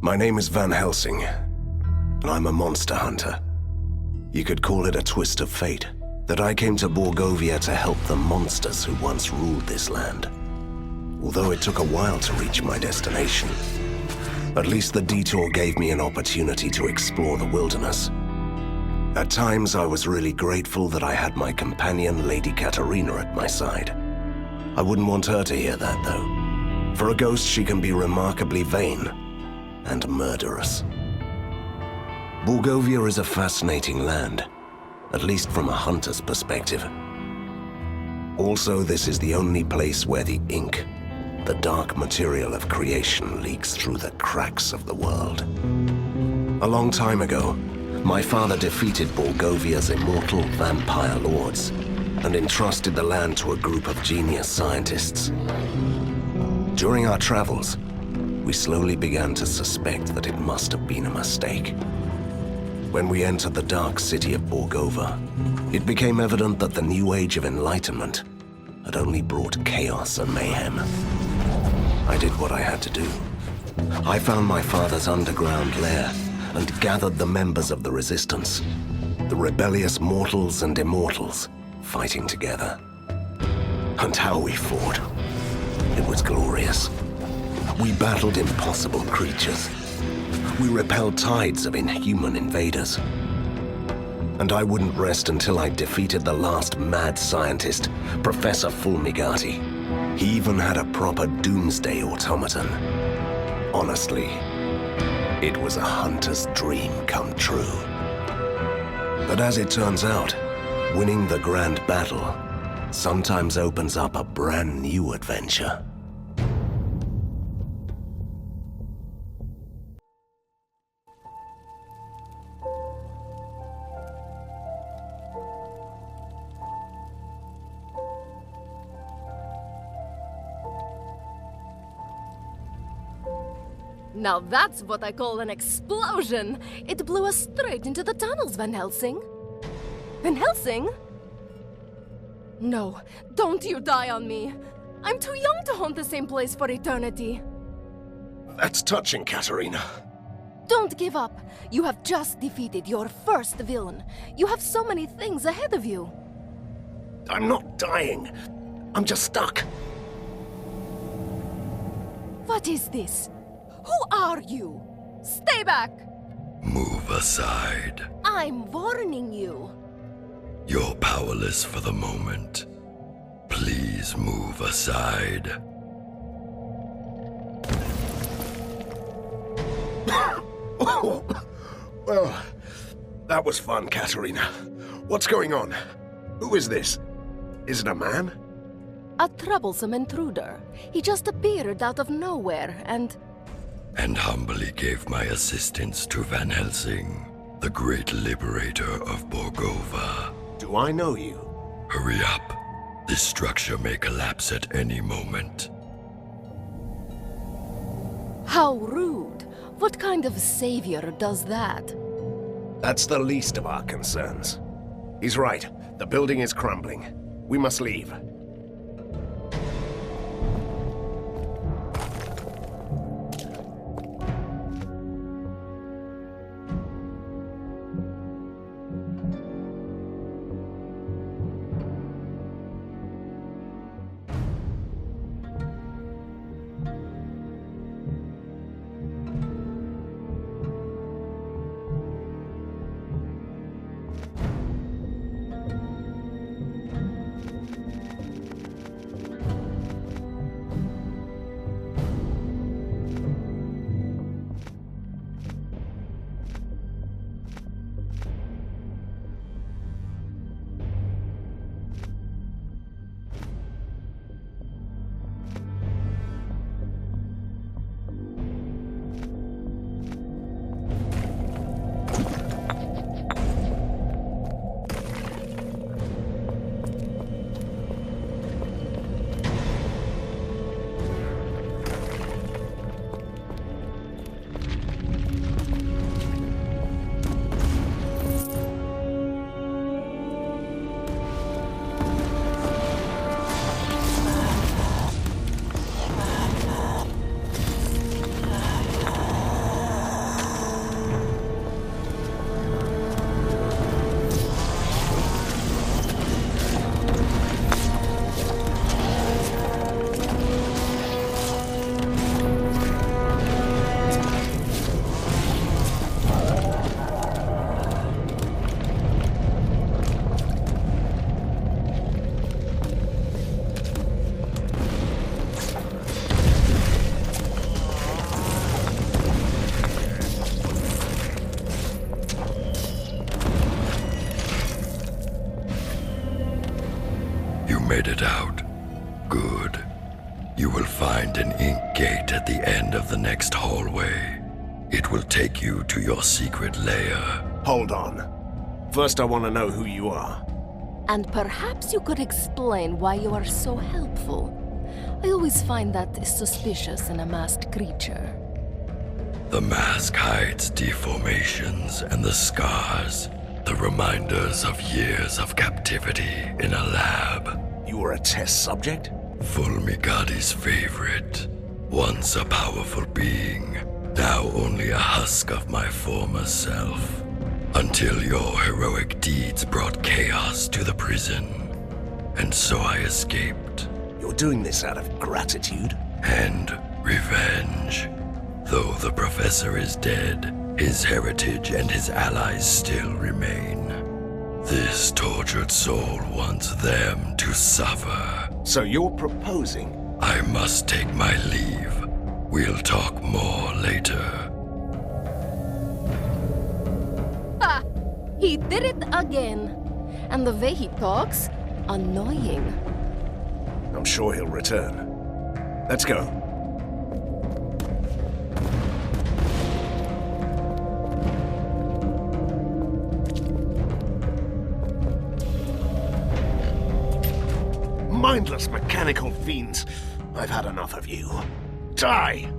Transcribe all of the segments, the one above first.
My name is Van Helsing, and I'm a monster hunter. You could call it a twist of fate, that I came to Borgovia to help the monsters who once ruled this land. Although it took a while to reach my destination, at least the detour gave me an opportunity to explore the wilderness. At times, I was really grateful that I had my companion, Lady Katarina, at my side. I wouldn't want her to hear that, though. For a ghost, she can be remarkably vain and murderous. Borgovia is a fascinating land, at least from a hunter's perspective. Also, this is the only place where the ink, the dark material of creation, leaks through the cracks of the world. A long time ago, my father defeated Borgovia's immortal vampire lords and entrusted the land to a group of genius scientists. During our travels, we slowly began to suspect that it must have been a mistake. When we entered the dark city of Borgovia, it became evident that the new age of enlightenment had only brought chaos and mayhem. I did what I had to do. I found my father's underground lair and gathered the members of the resistance, the rebellious mortals and immortals, fighting together. And how we fought. It was glorious. We battled impossible creatures. We repelled tides of inhuman invaders. And I wouldn't rest until I defeated the last mad scientist, Professor Fulmigati. He even had a proper doomsday automaton. Honestly, it was a hunter's dream come true. But as it turns out, winning the grand battle sometimes opens up a brand new adventure. Now that's what I call an explosion! It blew us straight into the tunnels, Van Helsing. Van Helsing? No, don't you die on me. I'm too young to haunt the same place for eternity. That's touching, Katarina. Don't give up. You have just defeated your first villain. You have so many things ahead of you. I'm not dying. I'm just stuck. What is this? Who are you? Stay back! Move aside. I'm warning you. You're powerless for the moment. Please move aside. Well, that was fun, Katarina. What's going on? Who is this? Is it a man? A troublesome intruder. He just appeared out of nowhere and humbly gave my assistance to Van Helsing, the great liberator of Borgovia. Do I know you? Hurry up. This structure may collapse at any moment. How rude. What kind of savior does that? That's the least of our concerns. He's right. The building is crumbling. We must leave. made it out. Good. You will find an ink gate at the end of the next hallway. It will take you to your secret lair. Hold on. First, I want to know who you are. And perhaps you could explain why you are so helpful. I always find that suspicious in a masked creature. The mask hides deformations and the scars, the reminders of years of captivity in a lab. You were a test subject? Fulmigadi's favorite. Once a powerful being, now only a husk of my former self. Until your heroic deeds brought chaos to the prison. And so I escaped. You're doing this out of gratitude? And revenge. Though the professor is dead, his heritage and his allies still remain. This tortured soul wants them to suffer. So you're proposing? I must take my leave. We'll talk more later. Ha! He did it again. And the way he talks, annoying. I'm sure he'll return. Let's go. Mindless mechanical fiends. I've had enough of you. Die!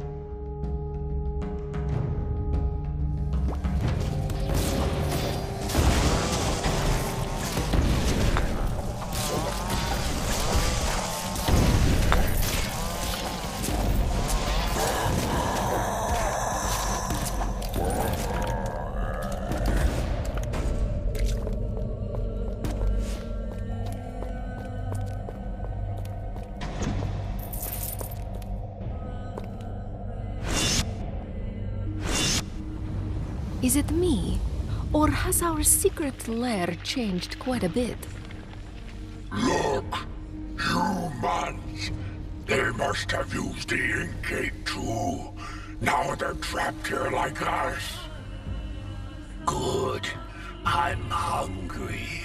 Is it me? Or has our secret lair changed quite a bit? Look, humans. They must have used the ink gate too. Now they're trapped here like us. Good. I'm hungry.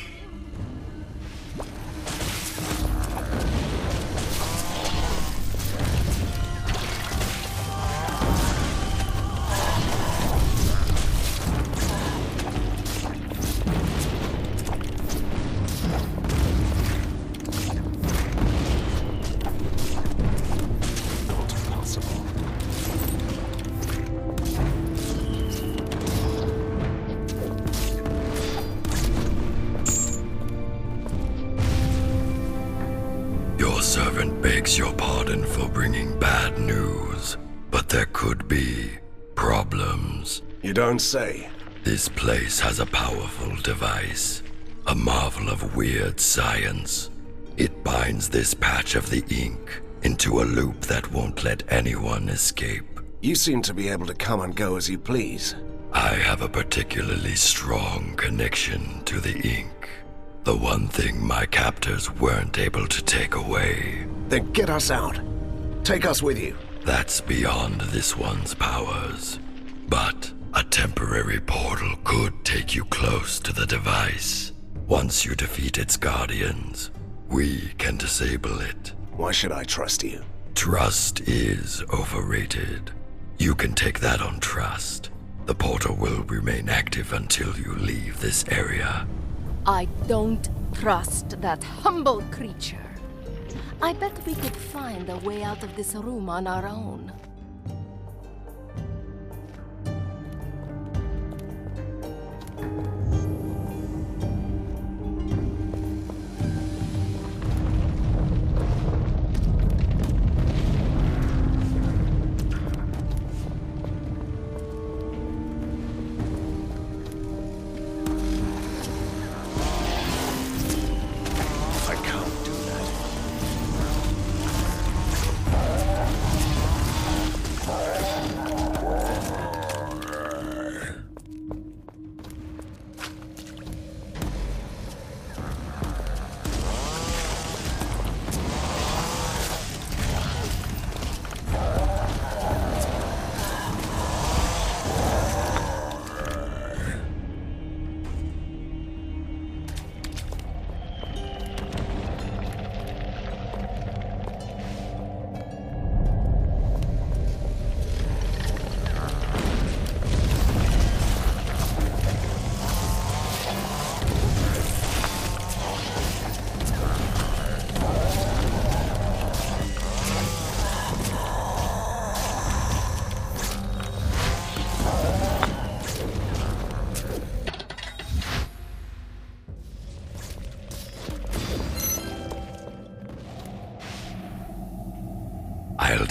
Servant begs your pardon for bringing bad news, but there could be problems. You don't say. This place has a powerful device, a marvel of weird science. It binds this patch of the ink into a loop that won't let anyone escape. You seem to be able to come and go as you please. I have a particularly strong connection to the ink. The one thing my captors weren't able to take away. Then get us out. Take us with you. That's beyond this one's powers. But a temporary portal could take you close to the device. Once you defeat its guardians, we can disable it. Why should I trust you? Trust is overrated. You can take that on trust. The portal will remain active until you leave this area. I don't trust that humble creature. I bet we could find a way out of this room on our own.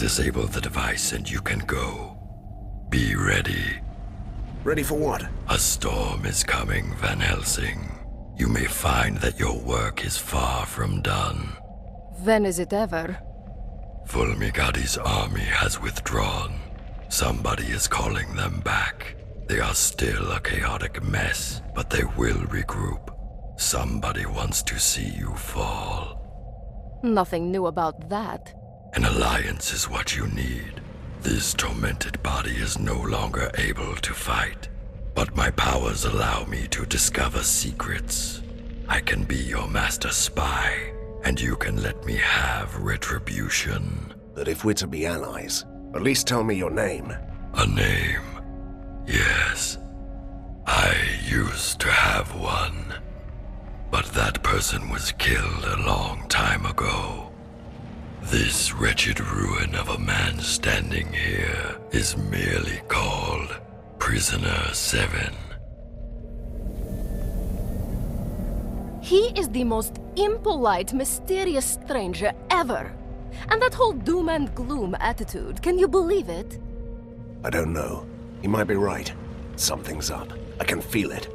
disable the device and you can go. Be ready. Ready for what? A storm is coming, Van Helsing. You may find that your work is far from done. When is it ever? Fulmigati's army has withdrawn. Somebody is calling them back. They are still a chaotic mess, but they will regroup. Somebody wants to see you fall. Nothing new about that. An alliance is what you need. This tormented body is no longer able to fight, but my powers allow me to discover secrets. I can be your master spy, and you can let me have retribution. But if we're to be allies, at least tell me your name. A name? Yes. I used to have one. But that person was killed a long time ago. This wretched ruin of a man standing here is merely called Prisoner 7. He is the most impolite, mysterious stranger ever. And that whole doom and gloom attitude, can you believe it? I don't know. He might be right. Something's up. I can feel it.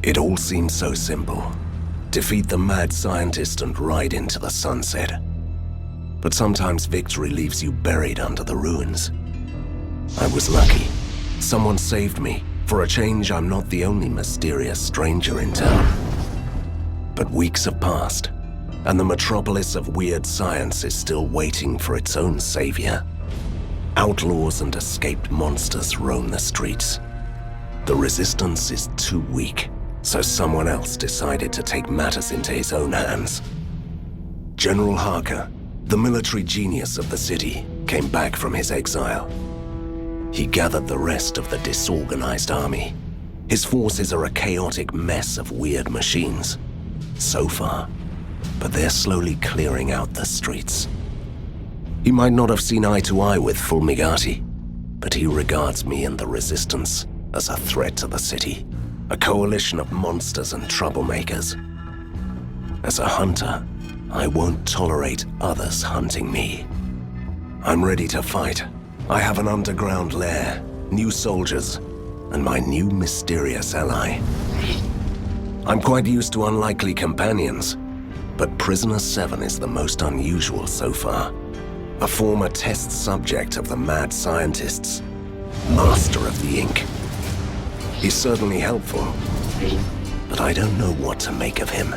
It all seems so simple. Defeat the mad scientist and ride into the sunset. But sometimes victory leaves you buried under the ruins. I was lucky. Someone saved me. For a change, I'm not the only mysterious stranger in town. But weeks have passed, and the metropolis of weird science is still waiting for its own savior. Outlaws and escaped monsters roam the streets. The resistance is too weak, so someone else decided to take matters into his own hands. General Harker, the military genius of the city, came back from his exile. He gathered the rest of the disorganized army. His forces are a chaotic mess of weird machines. So far, but they're slowly clearing out the streets. He might not have seen eye to eye with Fulmigati, but he regards me and the Resistance as a threat to the city. A coalition of monsters and troublemakers. As a hunter, I won't tolerate others hunting me. I'm ready to fight. I have an underground lair, new soldiers, and my new mysterious ally. I'm quite used to unlikely companions, but Prisoner 7 is the most unusual so far. A former test subject of the mad scientists, master of the ink. He's certainly helpful, but I don't know what to make of him.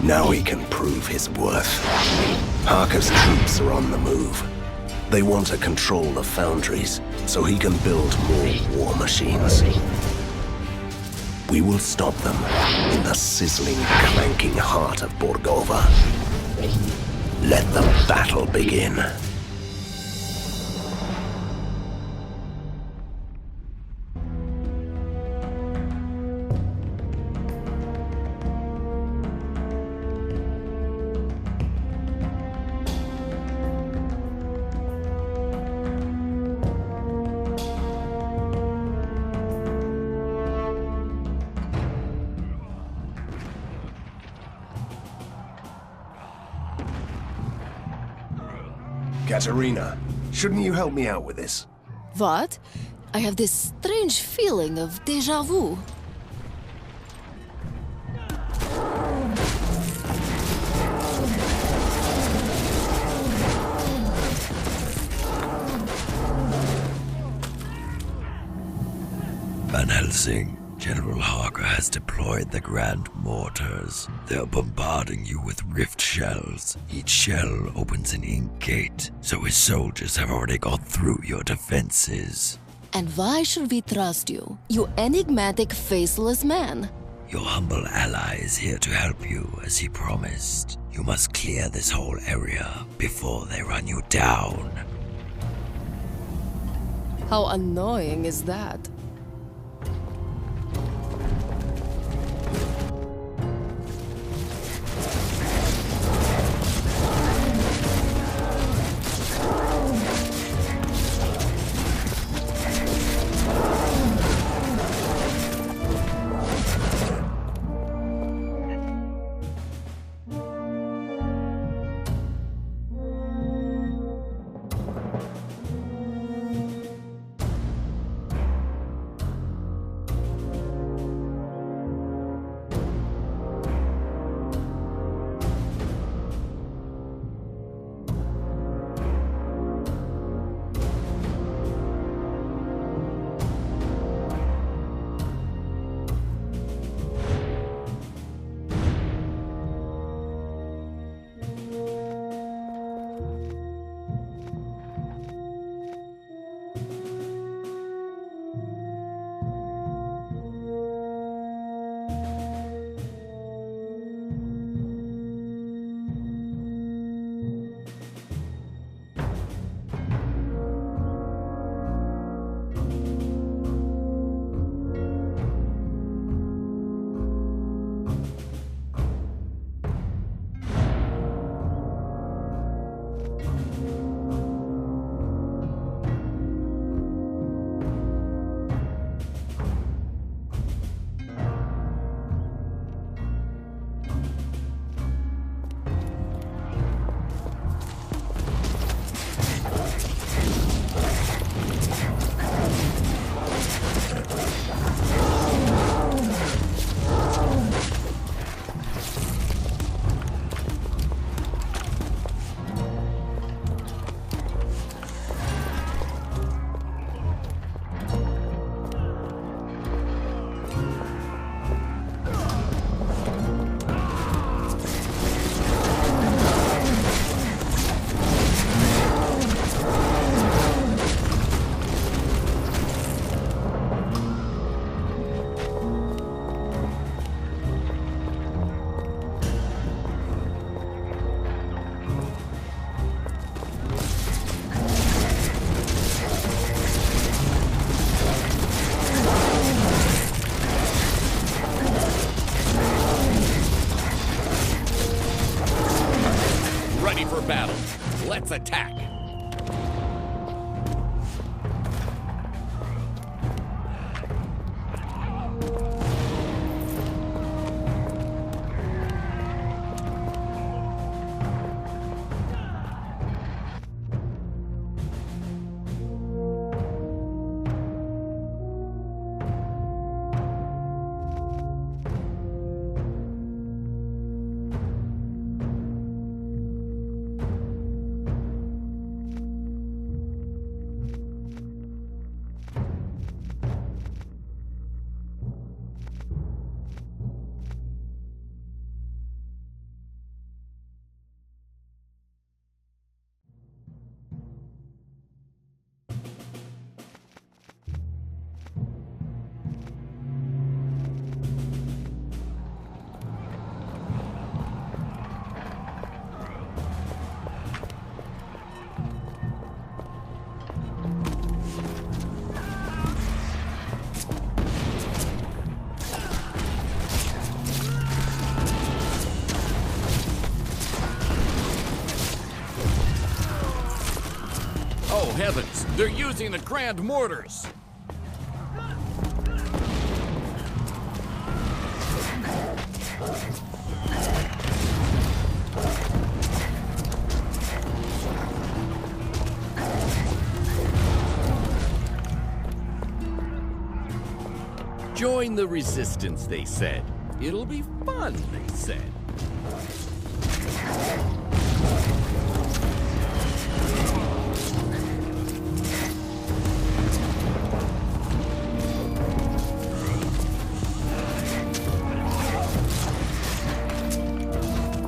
Now he can prove his worth. Harker's troops are on the move. They want to control the foundries, so he can build more war machines. We will stop them in the sizzling, clanking heart of Borgovia. Let the battle begin. Katarina, shouldn't you help me out with this? What? I have this strange feeling of déjà vu. Van Helsing, General Harker has deployed the Grand Mortars. They're bombarding you with rift shells. Each shell opens an ink gate, so his soldiers have already gone through your defenses. And why should we trust you, you enigmatic, faceless man? Your humble ally is here to help you, as he promised. You must clear this whole area before they run you down. How annoying is that? battle. Let's attack. Oh, heavens! They're using the Grand Mortars! Join the resistance, they said. It'll be fun, they said.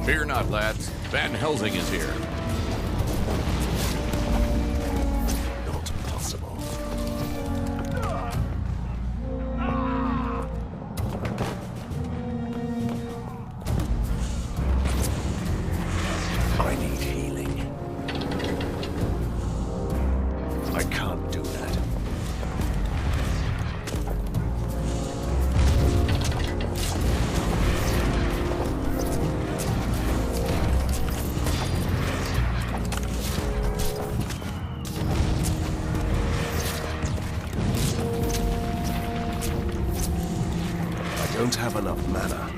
Fear not, lads. Van Helsing is here. Not possible. I need healing. I can't do that. I don't have enough mana.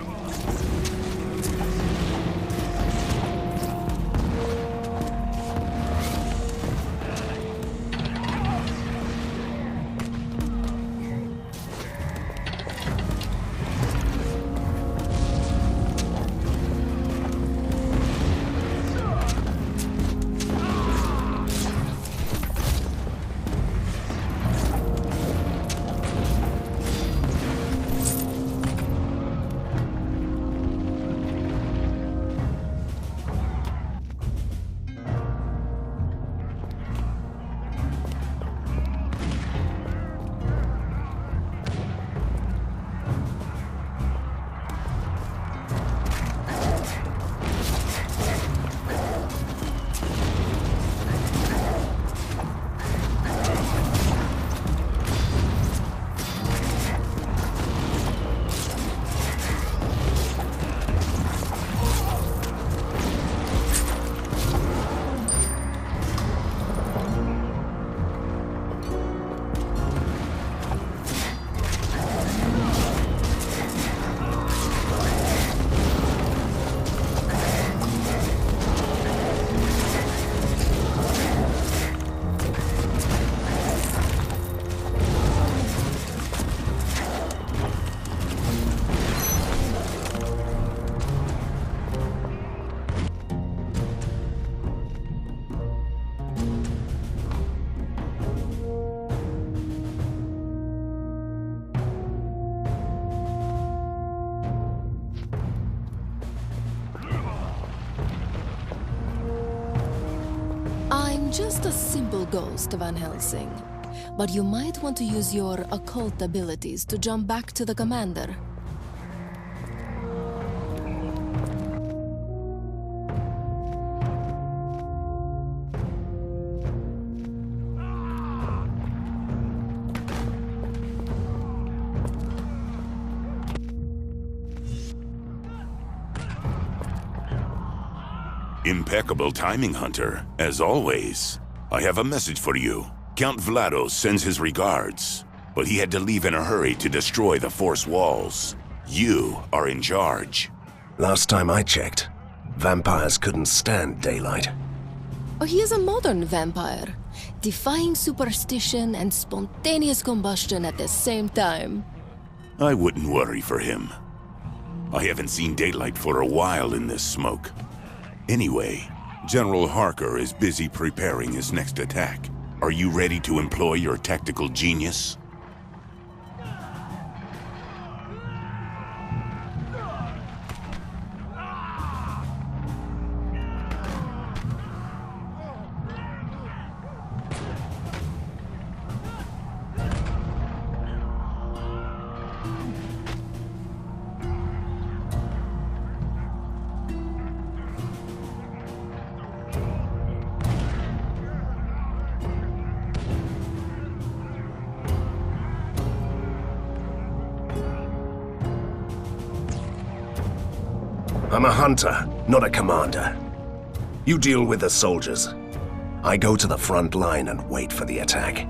I'm just a simple ghost, Van Helsing. But you might want to use your occult abilities to jump back to the commander. Impeccable timing, Hunter, as always. I have a message for you. Count Vlados sends his regards, but he had to leave in a hurry to destroy the Force walls. You are in charge. Last time I checked, vampires couldn't stand daylight. Oh, he is a modern vampire, defying superstition and spontaneous combustion at the same time. I wouldn't worry for him. I haven't seen daylight for a while in this smoke. Anyway, General Harker is busy preparing his next attack. Are you ready to employ your tactical genius? I'm a hunter, not a commander. You deal with the soldiers. I go to the front line and wait for the attack.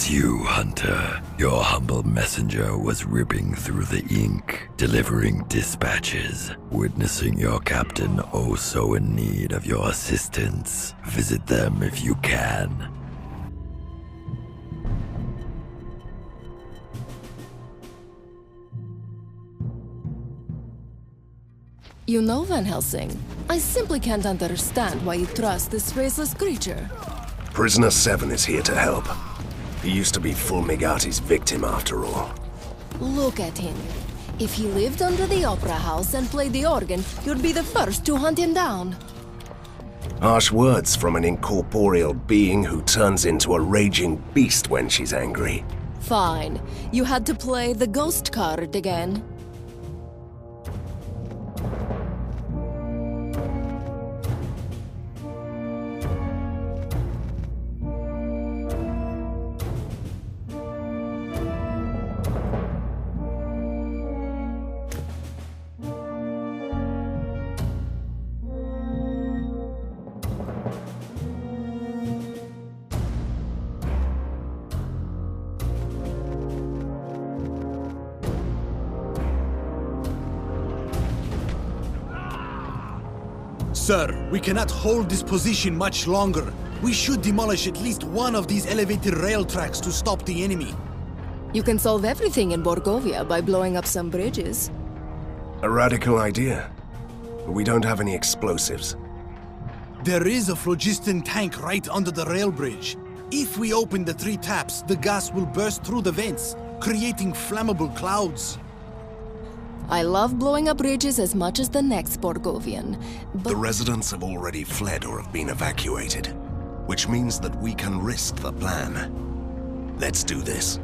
It's you, Hunter. Your humble messenger was ripping through the ink, delivering dispatches, witnessing your captain oh so in need of your assistance. Visit them if you can. You know, Van Helsing, I simply can't understand why you trust this faceless creature. Prisoner 7 is here to help. He used to be Fulmigati's victim after all. Look at him. If he lived under the opera house and played the organ, you'd be the first to hunt him down. Harsh words from an incorporeal being who turns into a raging beast when she's angry. Fine. You had to play the ghost card again. Sir, we cannot hold this position much longer. We should demolish at least one of these elevated rail tracks to stop the enemy. You can solve everything in Borgovia by blowing up some bridges. A radical idea. But we don't have any explosives. There is a phlogiston tank right under the rail bridge. If we open the 3 taps, the gas will burst through the vents, creating flammable clouds. I love blowing up bridges as much as the next Borgovian, but The residents have already fled or have been evacuated, which means that we can risk the plan. Let's do this.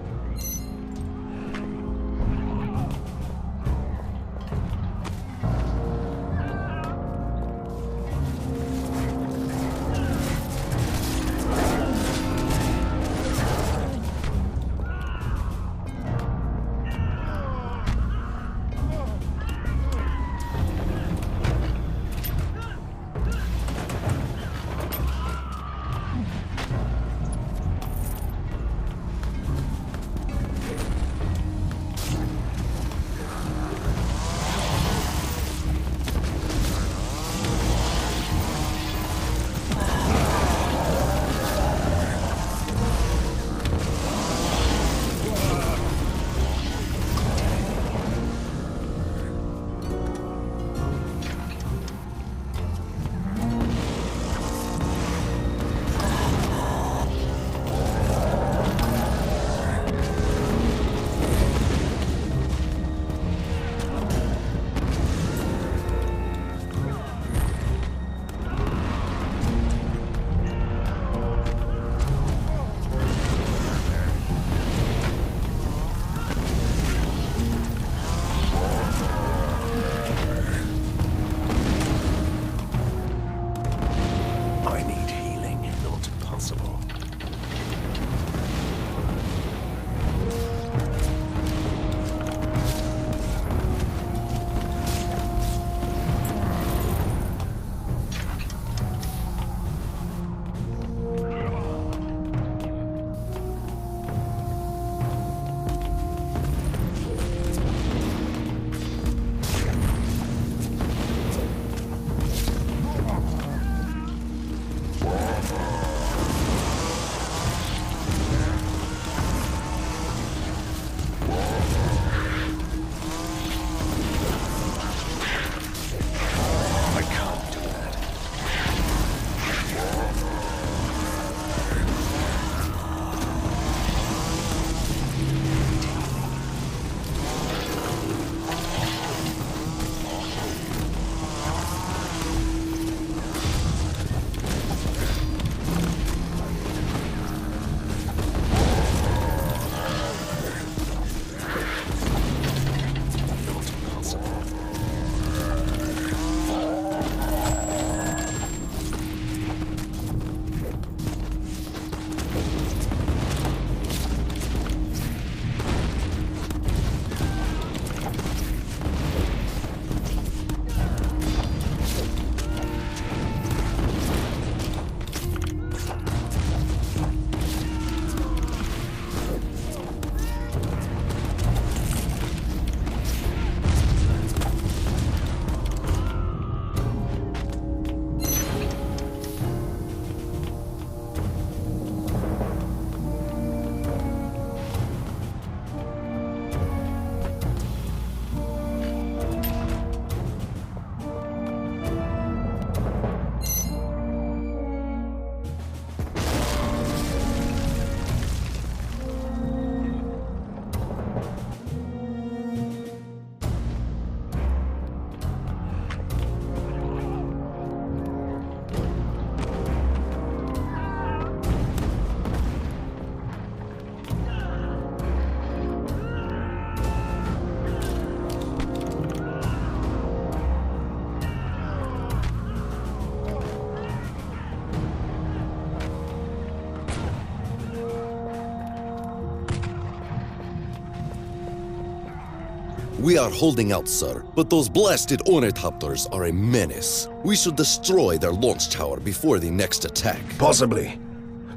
We are holding out, sir, but those blasted ornithopters are a menace. We should destroy their launch tower before the next attack. Possibly.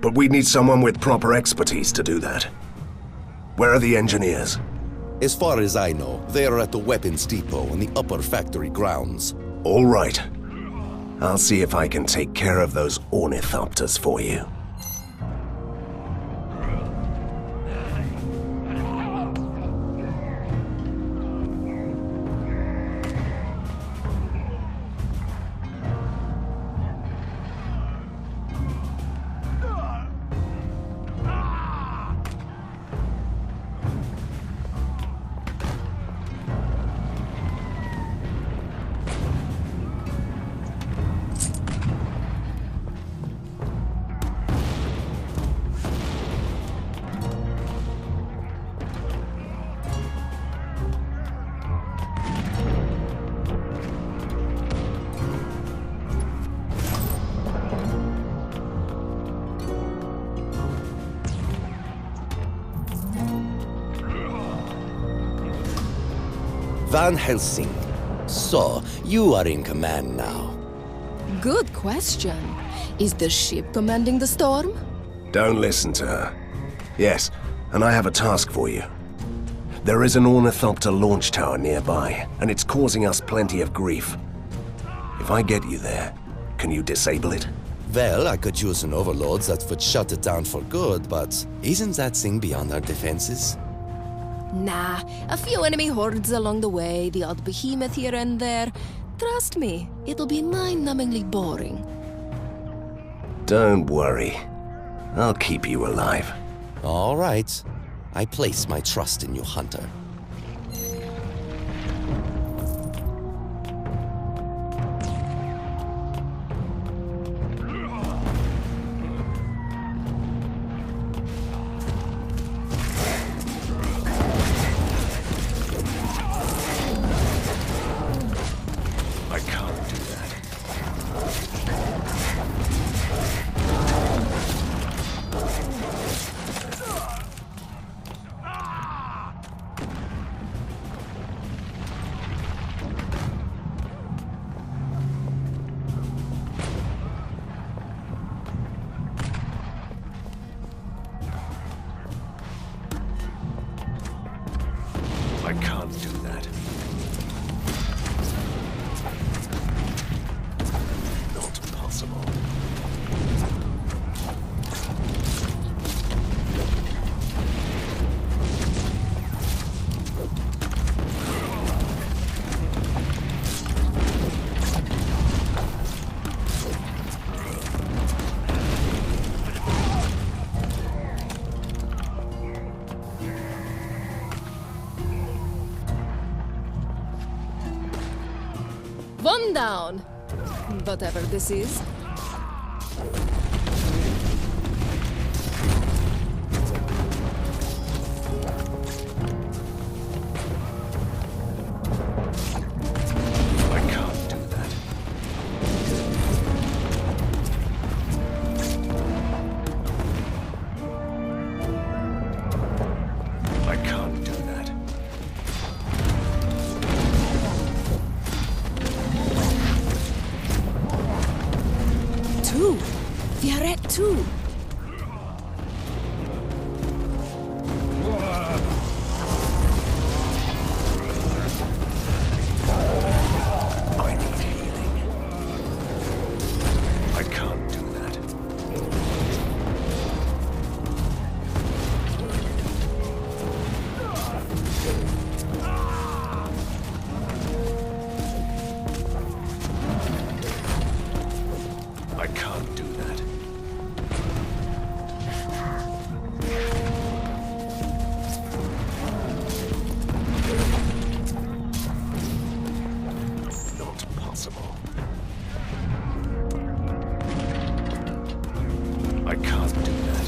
But we need someone with proper expertise to do that. Where are the engineers? As far as I know, they are at the weapons depot in the upper factory grounds. All right. I'll see if I can take care of those ornithopters for you. Van Helsing. So, you are in command now. Good question. Is the ship commanding the storm? Don't listen to her. Yes, and I have a task for you. There is an ornithopter launch tower nearby, and it's causing us plenty of grief. If I get you there, can you disable it? Well, I could use an overload that would shut it down for good, but isn't that thing beyond our defenses? Nah, a few enemy hordes along the way, the odd behemoth here and there. Trust me, it'll be mind-numbingly boring. Don't worry. I'll keep you alive. All right. I place my trust in you, Hunter. I can't do that. Not possible. One down. Whatever this is. I can't do that. I can't do that. Two. We are at two. I need healing. I can't do that. I can't do that. Not possible. I can't do that.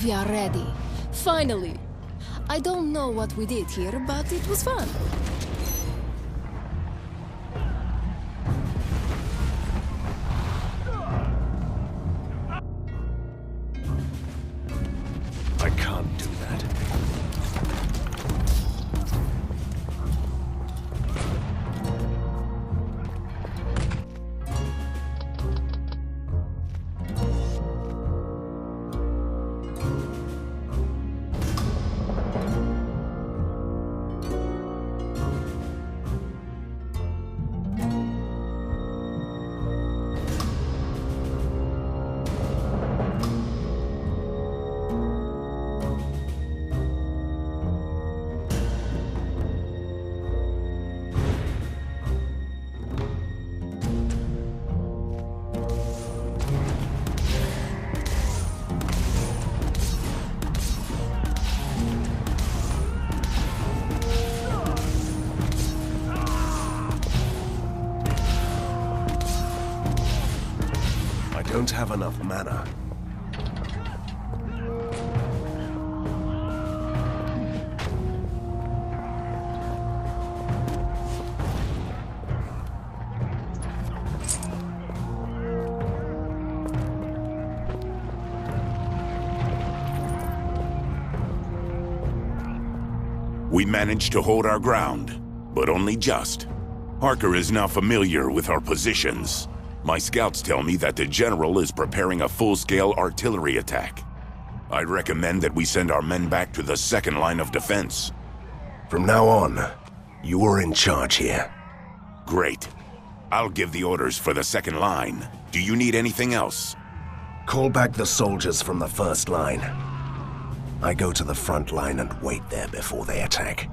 We are ready. Finally. I don't know what we did here, but it was fun. I can't do that. I don't have enough mana. We managed to hold our ground, but only just. Harker is now familiar with our positions. My scouts tell me that the General is preparing a full-scale artillery attack. I recommend that we send our men back to the second line of defense. From now on, you are in charge here. Great. I'll give the orders for the second line. Do you need anything else? Call back the soldiers from the first line. I go to the front line and wait there before they attack.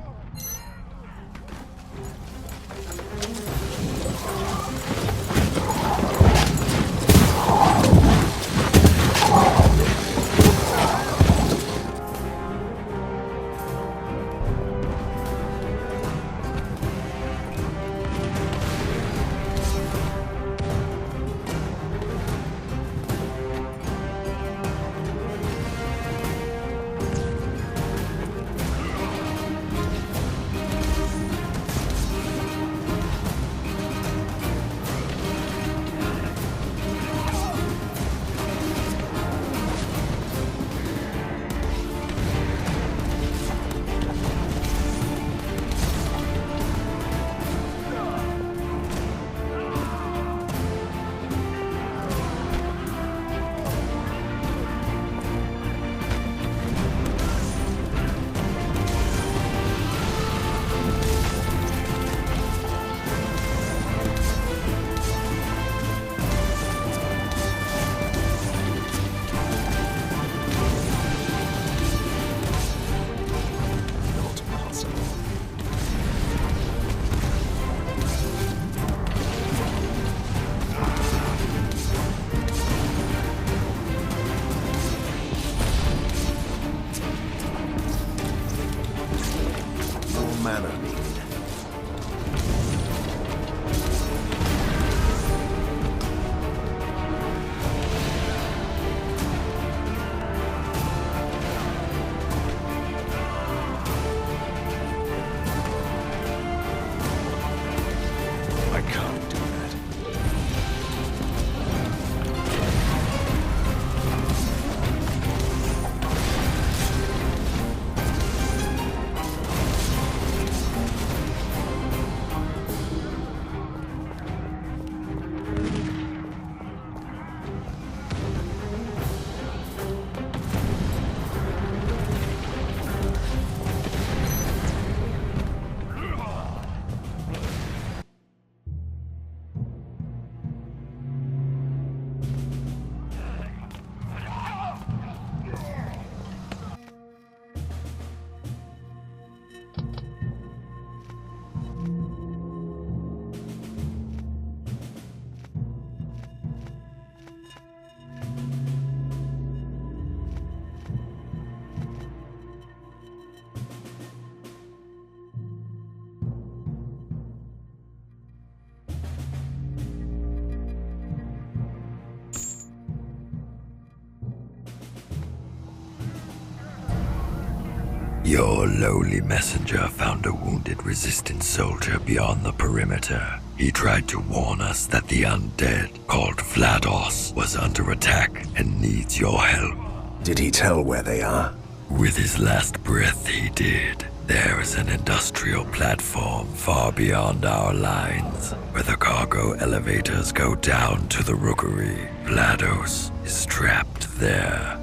Your lowly messenger found a wounded resistance soldier beyond the perimeter. He tried to warn us that the undead, called Vlados, was under attack and needs your help. Did he tell where they are? With his last breath, he did. There is an industrial platform far beyond our lines, where the cargo elevators go down to the rookery. Vlados is trapped there.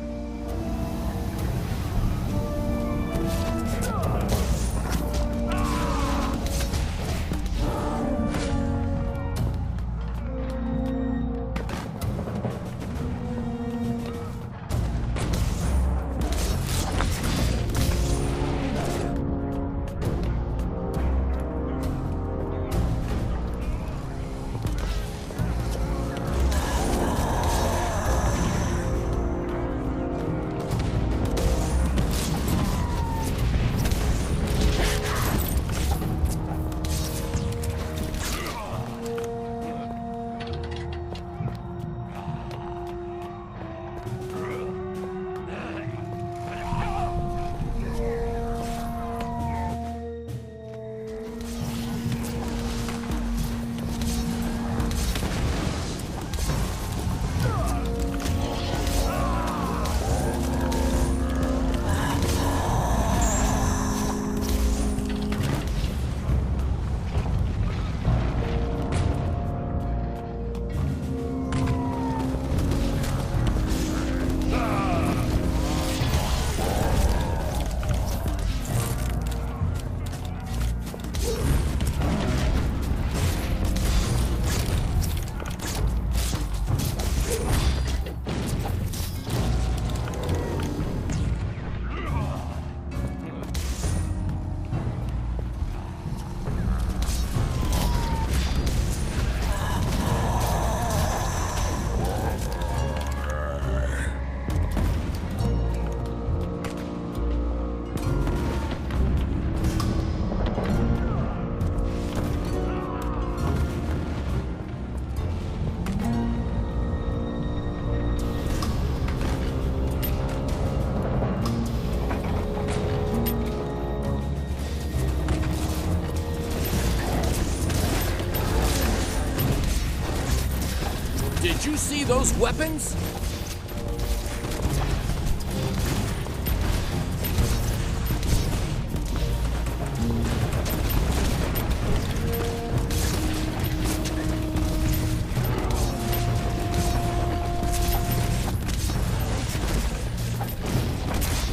Did you see those weapons?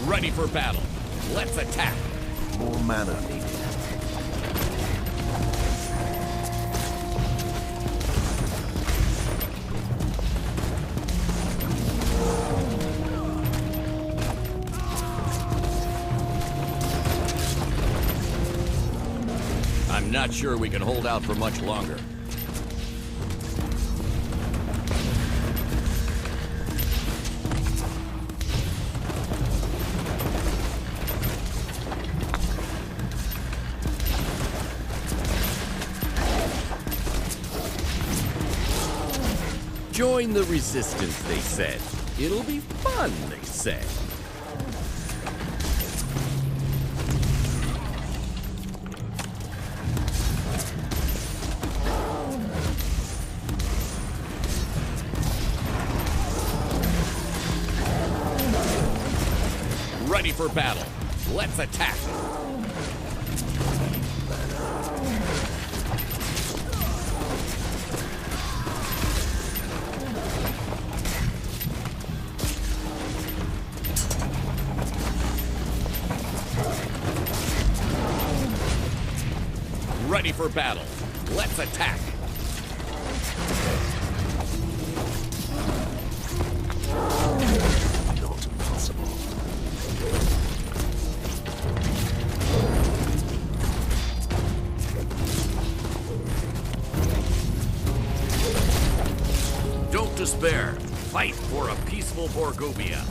Ready for battle. Let's attack. More mana needed. I'm not sure we can hold out for much longer. Join the resistance, they said. It'll be fun, they said. Ready for battle. Let's attack. Ready for battle. Let's attack. Not impossible. Don't despair. Fight for a peaceful Borgovia.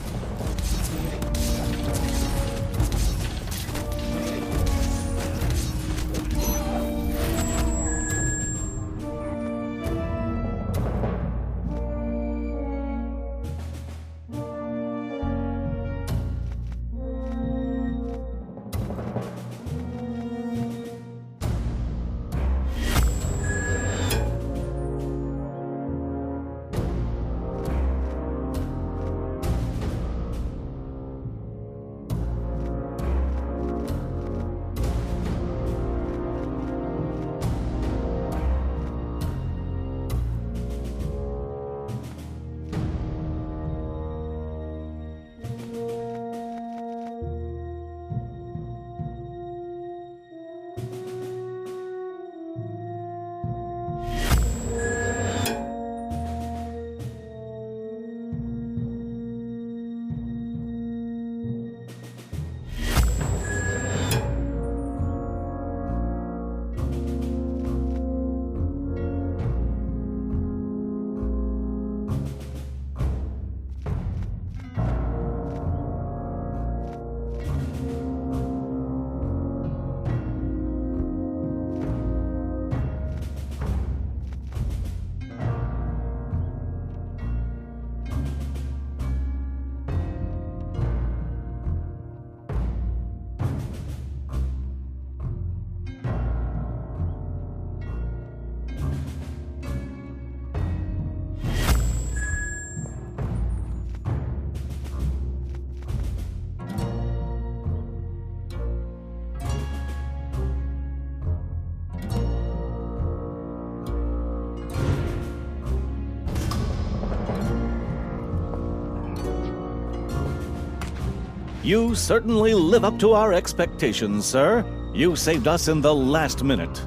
You certainly live up to our expectations, sir. You saved us in the last minute.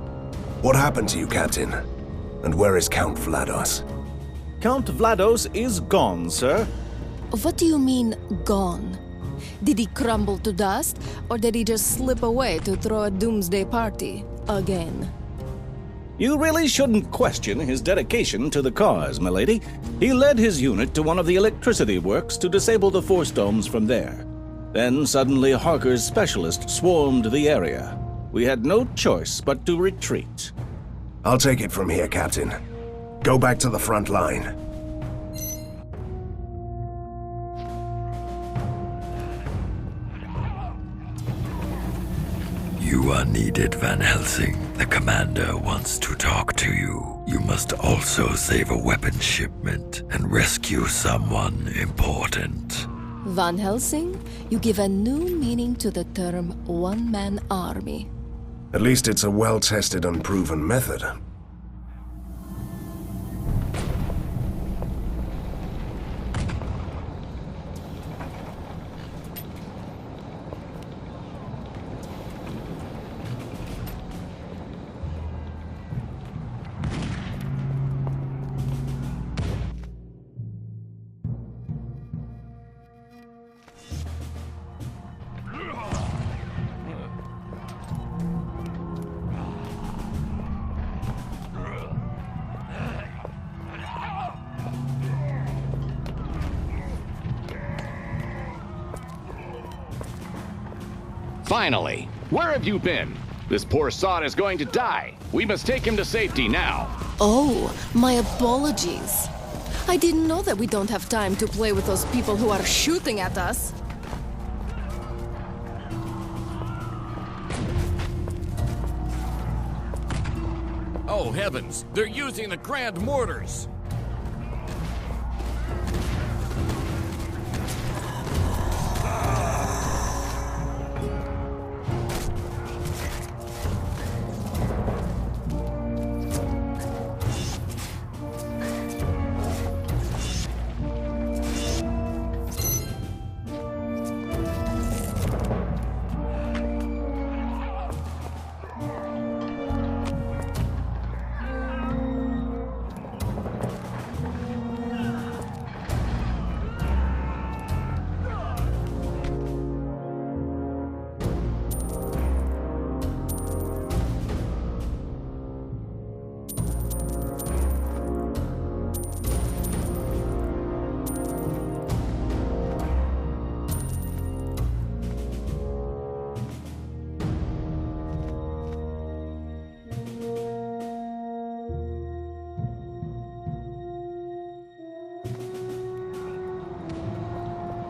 What happened to you, Captain? And where is Count Vlados? Count Vlados is gone, sir. What do you mean, gone? Did he crumble to dust, or did he just slip away to throw a doomsday party again? You really shouldn't question his dedication to the cause, milady. He led his unit to one of the electricity works to disable the force domes from there. Then suddenly Harker's specialists swarmed the area. We had no choice but to retreat. I'll take it from here, Captain. Go back to the front line. You are needed, Van Helsing. The commander wants to talk to you. You must also save a weapons shipment and rescue someone important. Van Helsing, you give a new meaning to the term one-man army. At least it's a well-tested and proven method. Finally! Where have you been? This poor sod is going to die. We must take him to safety now. Oh, my apologies. I didn't know that we don't have time to play with those people who are shooting at us. Oh heavens, they're using the grand mortars!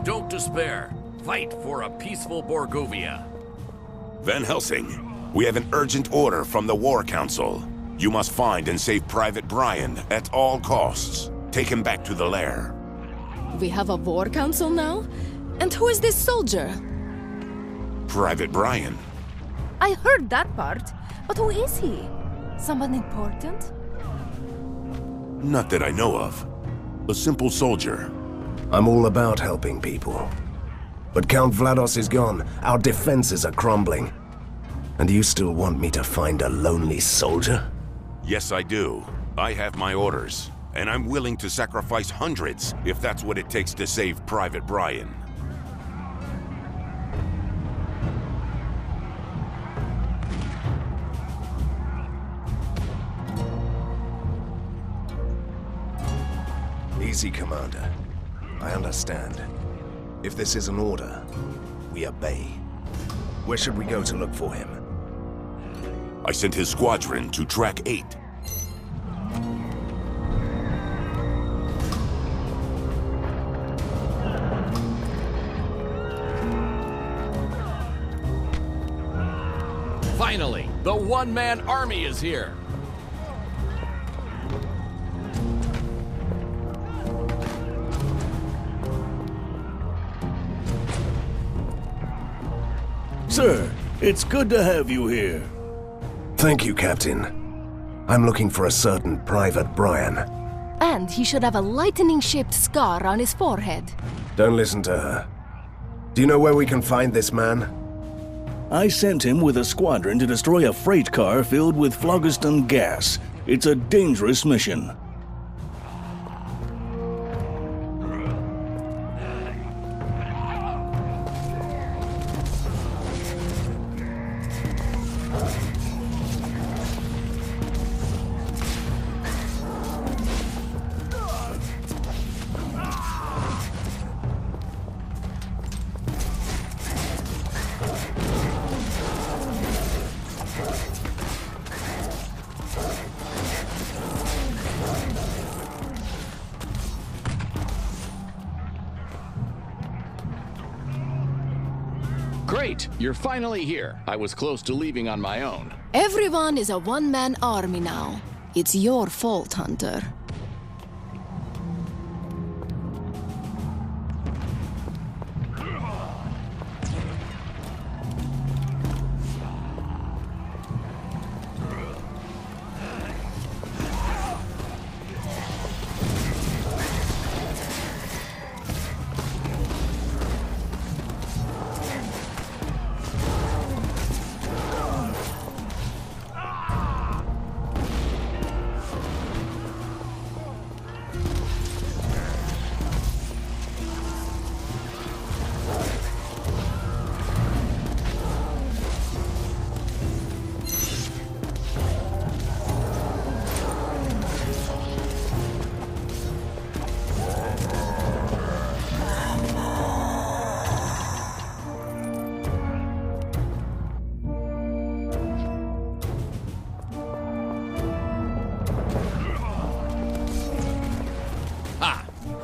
Don't despair. Fight for a peaceful Borgovia. Van Helsing, we have an urgent order from the War Council. You must find and save Private Brian at all costs. Take him back to the lair. We have a war council now? And who is this soldier? Private Brian. I heard that part, but who is he? Someone important? Not that I know of. A simple soldier. I'm all about helping people. But Count Vlados is gone. Our defenses are crumbling. And you still want me to find a lonely soldier? Yes, I do. I have my orders. And I'm willing to sacrifice hundreds if that's what it takes to save Private Brian. Easy, Commander. I understand. If this is an order, we obey. Where should we go to look for him? I sent his squadron to Track 8. Finally, the one-man army is here. Sir, it's good to have you here. Thank you, Captain. I'm looking for a certain Private Brian. And he should have a lightning-shaped scar on his forehead. Don't listen to her. Do you know where we can find this man? I sent him with a squadron to destroy a freight car filled with phlogiston gas. It's a dangerous mission. Great! You're finally here. I was close to leaving on my own. Everyone is a one-man army now. It's your fault, Hunter.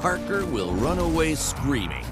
Harker will run away screaming.